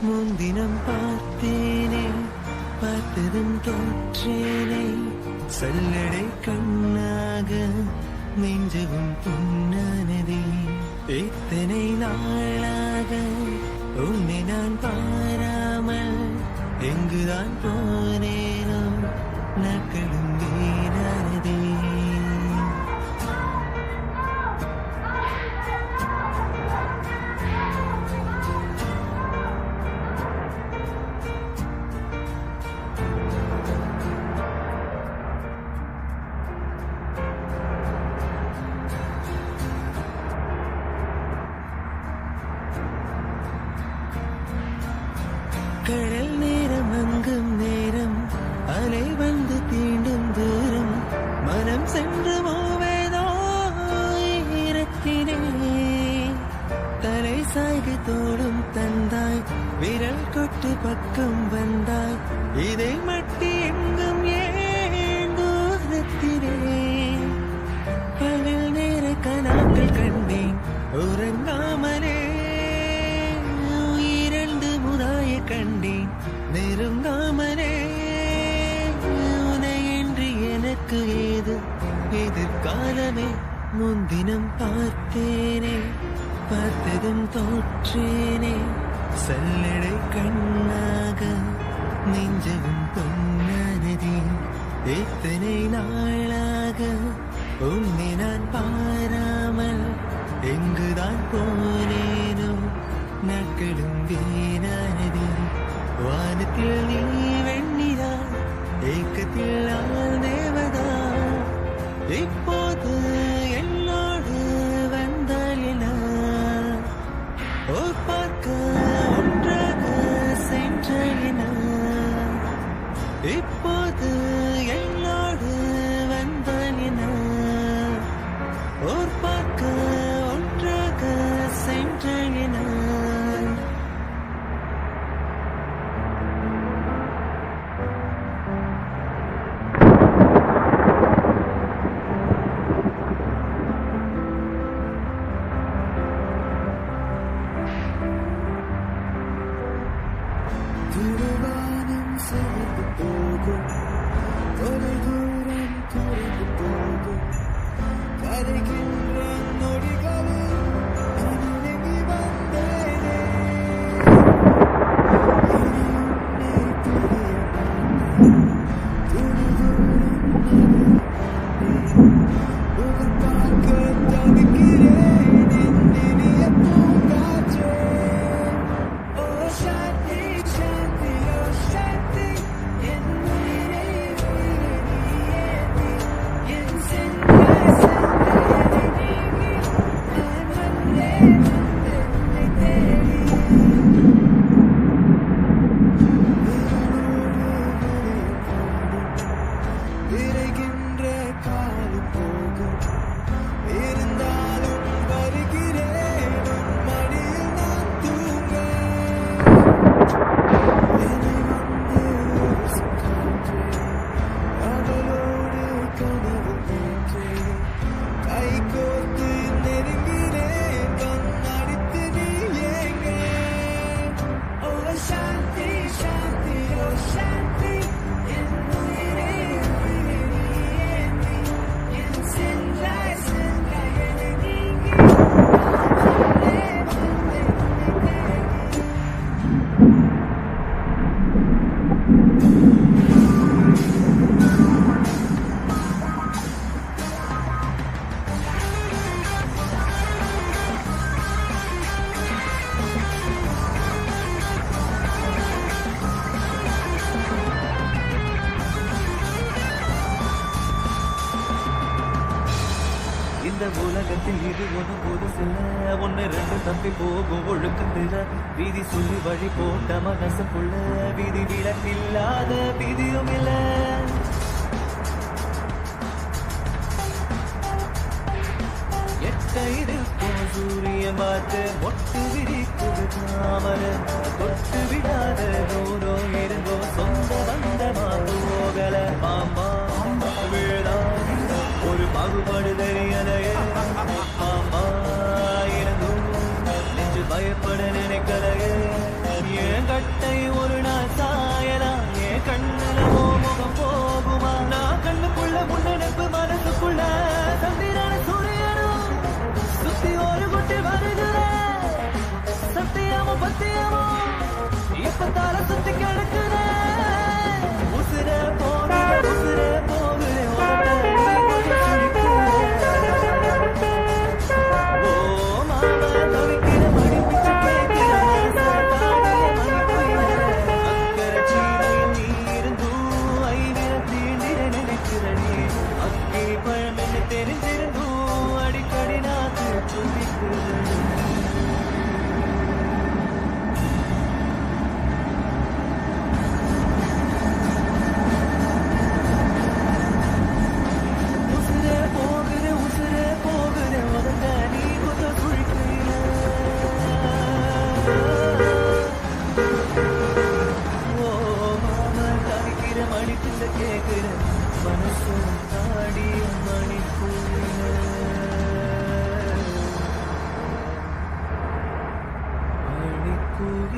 முன்தினம் பார்த்தேனே பார்த்ததும் தோற்றேனே சல்லடை கண்ணாக நெஞ்சவும் புண்ணானதே இத்தனை நாளாக உன்னை நான் பாராமல் எங்குதான் போனேனோ நாட்களும் வீணானதே கடல் நேரம் அங்கும் நேரம் அலை வந்து தீண்டும் தூரம் மனம் சென்று போவேதோ ஈரத்தினே தலை சாய்கு தோடும் தந்தாய் விரல் கொட்டு பக்கம் வந்தாய் இதை மட்டி எங்கும் ஏன் தூரத்தினே பகல் நேர கனாக்கள் கண்டேன் உறங்காமலே கண்டேன் நெருங்காமலே உனையின்றி எனக்கு ஏது எதிர்காலமே முன்தினம் பார்த்தேனே பார்த்ததும் தோற்றேனே சல்லடை கண்ணாக நெஞ்சவும் பொன்னானதே எத்தனை நாளாக உன்னை நான் பாராமல் எங்குதான் போனேனோ நாட்களும் வீணானதே வானத்தில் நீ வெண்ணிலா ஏக்கத்தில் நான் தேவதா இப்போது என்னோடு வந்தால் என ஓர் பார்க்க ஒன்றாக சென்றால் என இப்போது என்னோடு வந்தால் என ஓர் பார்க்க ஒன்றாக சென்றால் என திருவானம் சேர்ந்து போகும் தொலைதூரம் குறைந்து போகும் கரைகின்ற நொடிகளில் நான் இறங்கி வந்தேனே இனி உன்னை பிரிய மாட்டேன் துணி தூரம் முகம் பார்க்க தவிக்கிறேன் இனிய பூங்காற்றே ஓ சாந்தி இந்த உலகத்தில் இது ஒன்று போது சில ஒன்று ரெண்டு தப்பி போகும் ஒழுக்கத்தில வீதி சொல்லி வழி போட்ட மனசுக்குள்ள விதி விலக்கில்லாத விதியும் இல்ல எட்டையிருக்கும் சூரிய பார்த்து மொட்டு விரிக்குது தாமர தொட்டு விடாத நூறோ இருந்தோ சொந்த பந்தமா போகல பாம்பா வேளா ஒரு பாகுபாடு தெரியலையே பாம்பா இருந்தும் நெஞ்சு பயப்பட நினைக்கலையே ஏன் நீ